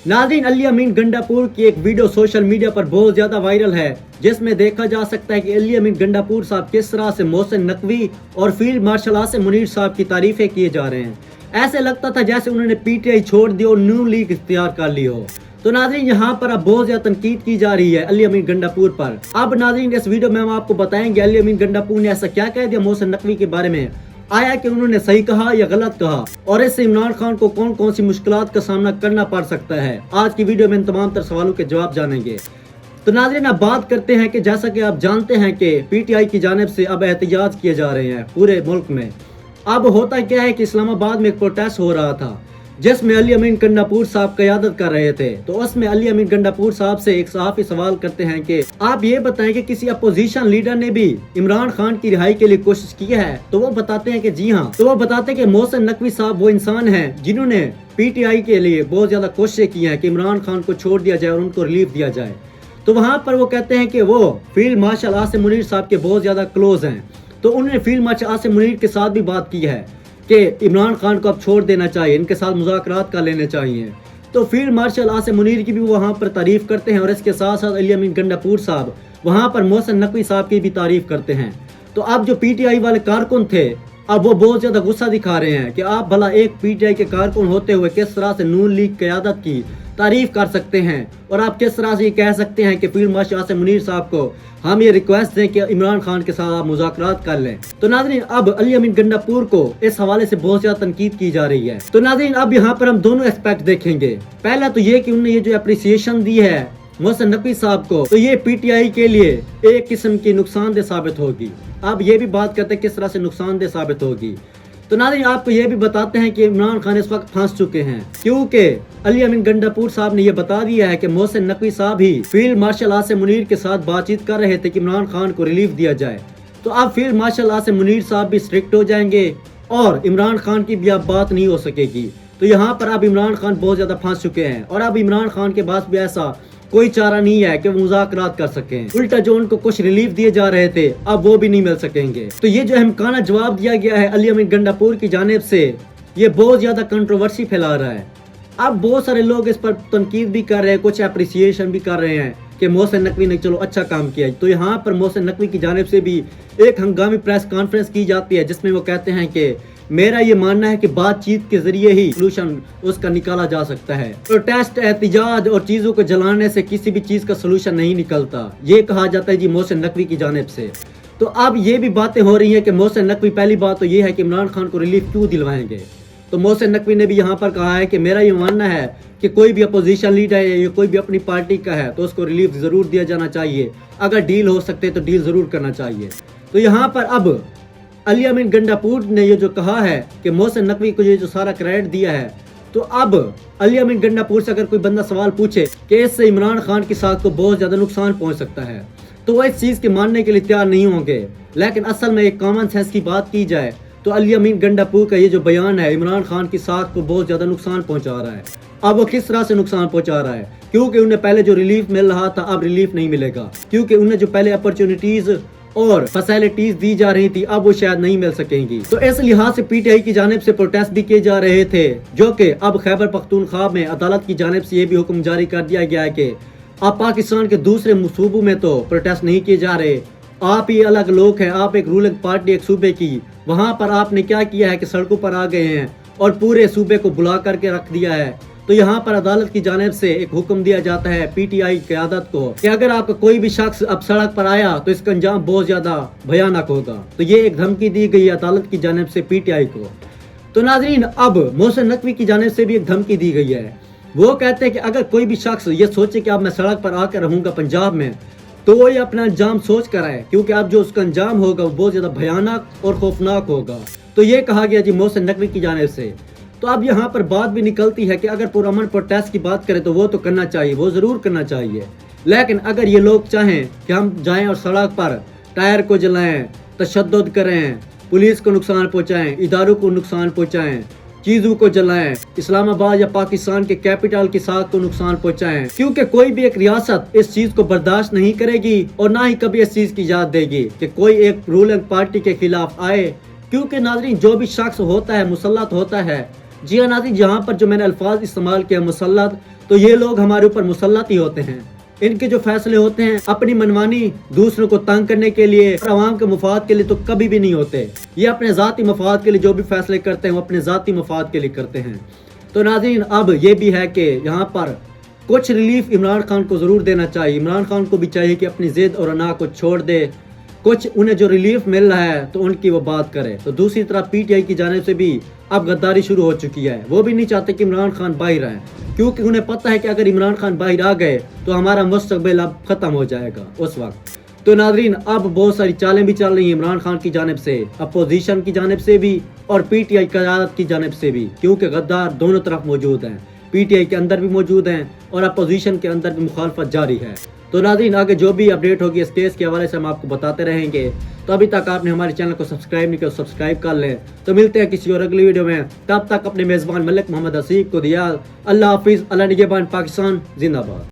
नाज़रीन, अली अमीन गंडापुर की एक वीडियो सोशल मीडिया पर बहुत ज्यादा वायरल है, जिसमें देखा जा सकता है कि अली अमीन गंडापुर साहब किस तरह से मोहसिन नकवी और फील्ड मार्शल आसिम मुनीर साहब की तारीफें किए जा रहे हैं। ऐसे लगता था जैसे उन्होंने पीटीआई छोड़ दी और न्यू लीग इख्तियार कर ली हो। तो नाज़रीन, यहाँ पर अब बहुत ज्यादा तनकीद की जा रही है अली अमीन गंडापुर पर। अब नाज़रीन, इस वीडियो में हम आपको बताएंगे अली अमीन गंडापुर ने ऐसा क्या कह दिया मोहसिन नकवी के बारे में, आया कि उन्होंने सही कहा या गलत कहा, और इससे इमरान खान को कौन कौन सी मुश्किलात का सामना करना पड़ सकता है। आज की वीडियो में इन तमाम तर सवालों के जवाब जानेंगे। तो नाज़रीन, अब बात करते हैं कि जैसा कि आप जानते हैं कि पीटीआई की जानिब से अब एहतजाज किए जा रहे हैं पूरे मुल्क में। अब होता क्या है कि इस्लामाबाद में एक प्रोटेस्ट हो रहा था जिसमें अली अमीन गंडापुर साहब क़यादत कर रहे थे। तो उसमें अली अमीन गंडापुर साहब से एक सहाफ़ी सवाल करते हैं कि आप ये बताएं कि किसी अपोजिशन लीडर ने भी इमरान खान की रिहाई के लिए कोशिश की है। तो वो बताते हैं कि जी हाँ। तो वो बताते हैं कि मोहसिन नकवी साहब वो इंसान हैं जिन्होंने पीटीआई के लिए बहुत ज्यादा कोशिशें की हैं कि इमरान खान को छोड़ दिया जाए और उनको रिलीफ दिया जाए। तो वहाँ पर वो कहते हैं कि वो फील्ड मार्शल आसिम मुनीर साहब के बहुत ज्यादा क्लोज हैं। तो उन्होंने फील्ड मार्शल आसिम मुनीर के साथ भी बात की है कि इमरान खान को अब छोड़ देना चाहिए, इनके साथ मुज़ाकरात कर लेने चाहिए। तो फील्ड मार्शल आसिम मुनीर की भी वहाँ पर तारीफ करते हैं और इसके साथ साथ अली अमीन गंडापुर साहब वहाँ पर मोहसिन नकवी साहब की भी तारीफ करते हैं। तो अब जो पीटीआई वाले कारकुन थे, अब वो बहुत ज़्यादा गुस्सा दिखा रहे हैं कि आप भला एक पीटीआई के कारकुन होते हुए किस तरह से नून लीग क़यादत की तारीफ कर सकते हैं, और आप किस तरह से ये कह सकते हैं कि फील्ड मार्शल आसिम मुनीर साहब को हम ये रिक्वेस्ट दें कि इमरान खान के साथ आप मुज़ाकरात कर लें। तो नाज़रीन, अब अली अमीन गंडापुर को इस हवाले से बहुत ज्यादा तनकीद की जा रही है। तो नाज़रीन, अब यहाँ पर हम दोनों एस्पेक्ट देखेंगे। पहला तो ये कि उन्होंने ये जो अप्रिसिएशन दी है मोहसिन नकवी साहब को, तो ये पीटीआई के लिए एक किस्म की नुकसानदेह साबित होगी। अब ये भी बात करते हैं किस तरह से नुकसानदेह साबित होगी। तो नाज़रीन, आपको ये भी बताते हैं कि इमरान खान इस वक्त फंस चुके हैं, क्योंकि अली अमीन गंडापुर साहब ने ये बता दिया है कि मोहसिन नकवी साहब ही फील्ड मार्शल आसिम मुनीर के साथ बातचीत कर रहे थे कि इमरान खान को रिलीफ दिया जाए। तो अब फील्ड मार्शल आसिम मुनीर साहब भी स्ट्रिक्ट हो जाएंगे और इमरान खान की भी अब बात नहीं हो सकेगी। तो यहाँ पर अब इमरान खान बहुत ज्यादा फंस चुके हैं और अब इमरान खान के पास भी ऐसा कोई चारा नहीं है कि वो मुज़ाकरात कर सकें। उल्टा जो उनको कुछ रिलीफ दिए जा रहे थे अब वो भी नहीं मिल सकेंगे। तो ये जो अहमकाना जवाब दिया गया है अली अमीन गंडापुर की जानिब से, ये बहुत ज्यादा कंट्रोवर्सी फैला रहा है। अब बहुत सारे लोग इस पर तनकीद भी कर रहे हैं, कुछ अप्रिसिएशन भी कर रहे हैं कि मोहसिन नकवी ने चलो अच्छा काम किया। तो यहाँ पर मोहसिन नकवी की जानिब से भी एक हंगामी प्रेस कॉन्फ्रेंस की जाती है जिसमें वो कहते हैं कि मेरा ये मानना है कि बातचीत के जरिए ही सोल्यूशन उसका निकाला जा सकता है। प्रोटेस्ट, एहतजाज और चीजों को जलाने से किसी भी चीज का सोल्यूशन नहीं निकलता, ये कहा जाता है जी मोहसिन नकवी की जानिब से। तो अब ये भी बातें हो रही हैं कि मोहसिन नकवी, पहली बात तो ये है कि इमरान खान को रिलीफ क्यों दिलवाएंगे। तो मोहसिन नकवी ने भी यहाँ पर कहा है कि मेरा ये मानना है कि कोई भी अपोजिशन लीडर है या कोई भी अपनी पार्टी का है तो उसको रिलीफ जरूर दिया जाना चाहिए, अगर डील हो सकते तो डील जरूर करना चाहिए। तो यहाँ पर अब अली अमीन गंडापुर ने ये जो कहा है कि मोहसिन नकवी को ये जो सारा क्रेडिट दिया है, तो अब अली अमीन गंडापुर से अगर कोई बंदा सवाल पूछे कि इससे इमरान खान की साथ को बहुत ज्यादा नुकसान पहुंच सकता है, तो वो इस चीज के मानने के लिए तैयार नहीं होंगे। लेकिन असल में एक कॉमन सेंस की बात की जाए तो अली अमीन गंडापुर का ये जो बयान है इमरान खान की साथ को बहुत ज्यादा नुकसान पहुंचा रहा है। अब वो किस तरह से नुकसान पहुंचा रहा है, क्योंकि उन्हें पहले जो रिलीफ मिल रहा था अब रिलीफ नहीं मिलेगा, क्योंकि उन्हें जो पहले अपॉर्चुनिटीज और फैसिलिटीज दी जा रही थी अब वो शायद नहीं मिल सकेंगी। तो इस लिहाज से पीटीआई की जानिब से प्रोटेस्ट भी किए जा रहे थे, जो कि अब खैबर पख्तूनख्वा में अदालत की जानिब से ये भी हुक्म जारी कर दिया गया है कि अब पाकिस्तान के दूसरे सूबों में तो प्रोटेस्ट नहीं किए जा रहे, आप ही अलग लोग हैं, आप एक रूलिंग पार्टी एक सूबे की, वहाँ पर आपने क्या किया है कि सड़कों पर आ गए हैं और पूरे सूबे को बुला करके रख दिया है। तो यहाँ पर अदालत की जानिब से एक हुक्म दिया जाता है पीटीआई क़यादत को कि अगर आपका कोई भी शख्स अब सड़क पर आया तो इसका अंजाम बहुत ज्यादा भयानक होगा। तो ये एक धमकी दी गई है अदालत की जानिब से पीटीआई को। तो नाज़रीन, अब मोहसिन नकवी की जानिब से भी एक धमकी दी गई है। वो कहते हैं कि अगर कोई भी शख्स ये सोचे कि अब मैं सड़क पर आकर रहूंगा पंजाब में, तो वो ये अपना अंजाम सोच कर आए, क्योंकि अब जो उसका अंजाम होगा वो बहुत ज्यादा भयानक और खौफनाक होगा। तो ये कहा गया जी मोहसिन नकवी की जानिब से। तो अब यहाँ पर बात भी निकलती है कि अगर पुरअमन प्रोटेस्ट की बात करें तो वो तो करना चाहिए, वो जरूर करना चाहिए। लेकिन अगर ये लोग चाहें कि हम जाएं और सड़क पर टायर को जलाएं, तशद्दुद करें, पुलिस को नुकसान पहुंचाएं, इदारों को नुकसान पहुंचाएं, चीजों को जलाएं, इस्लामाबाद या पाकिस्तान के कैपिटल की साख को नुकसान पहुंचाएं, क्योंकि कोई भी एक रियासत इस चीज को बर्दाश्त नहीं करेगी और ना ही कभी इस चीज की इजाजत देगी कि कोई एक रूलिंग पार्टी के खिलाफ आए। क्योंकि नाज़रीन, जो भी शख्स होता है मुसल्लत होता है جی ہاں ناظرین، جہاں پر جو میں نے الفاظ استعمال کیا مسلط، تو یہ لوگ ہمارے اوپر مسلط ہی ہوتے ہیں. ان کے جو فیصلے ہوتے ہیں اپنی منمانی دوسروں کو تنگ کرنے کے لیے اور عوام کے مفاد کے لیے تو کبھی بھی نہیں ہوتے. یہ اپنے ذاتی مفاد کے لیے جو بھی فیصلے کرتے ہیں وہ اپنے ذاتی مفاد کے لیے کرتے ہیں. تو ناظرین اب یہ بھی ہے کہ یہاں پر کچھ ریلیف عمران خان کو ضرور دینا چاہیے. عمران خان کو بھی چاہیے کہ اپنی ضد اور انا کو چھوڑ دے. کچھ انہیں جو ریلیف مل رہا ہے تو ان کی وہ بات کرے. تو دوسری طرف پی ٹی آئی کی جانب سے بھی اب غداری شروع ہو چکی ہے. وہ بھی نہیں چاہتے کہ عمران خان باہر آئے، کیونکہ انہیں پتہ ہے کہ اگر عمران خان باہر آ گئے تو ہمارا مستقبل اب ختم ہو جائے گا اس وقت. تو ناظرین اب بہت ساری چالیں بھی چل رہی ہیں عمران خان کی جانب سے، اپوزیشن کی جانب سے بھی اور پی ٹی آئی قیادت کی جانب سے بھی، کیونکہ غدار دونوں طرف موجود ہیں. پی ٹی آئی کے اندر بھی موجود ہیں اور اپوزیشن کے اندر بھی مخالفت جاری ہے. تو ناظرین آگے جو بھی اپڈیٹ ہوگی اس کیس کے حوالے سے ہم آپ کو بتاتے رہیں گے. تو ابھی تک آپ نے ہمارے چینل کو سبسکرائب نہیں کیا تو سبسکرائب کر لیں. تو ملتے ہیں کسی اور اگلی ویڈیو میں، تب تک اپنے میزبان ملک محمد عصیق کو دیا. اللہ حافظ. اللہ نگہبان. پاکستان زندہ باد.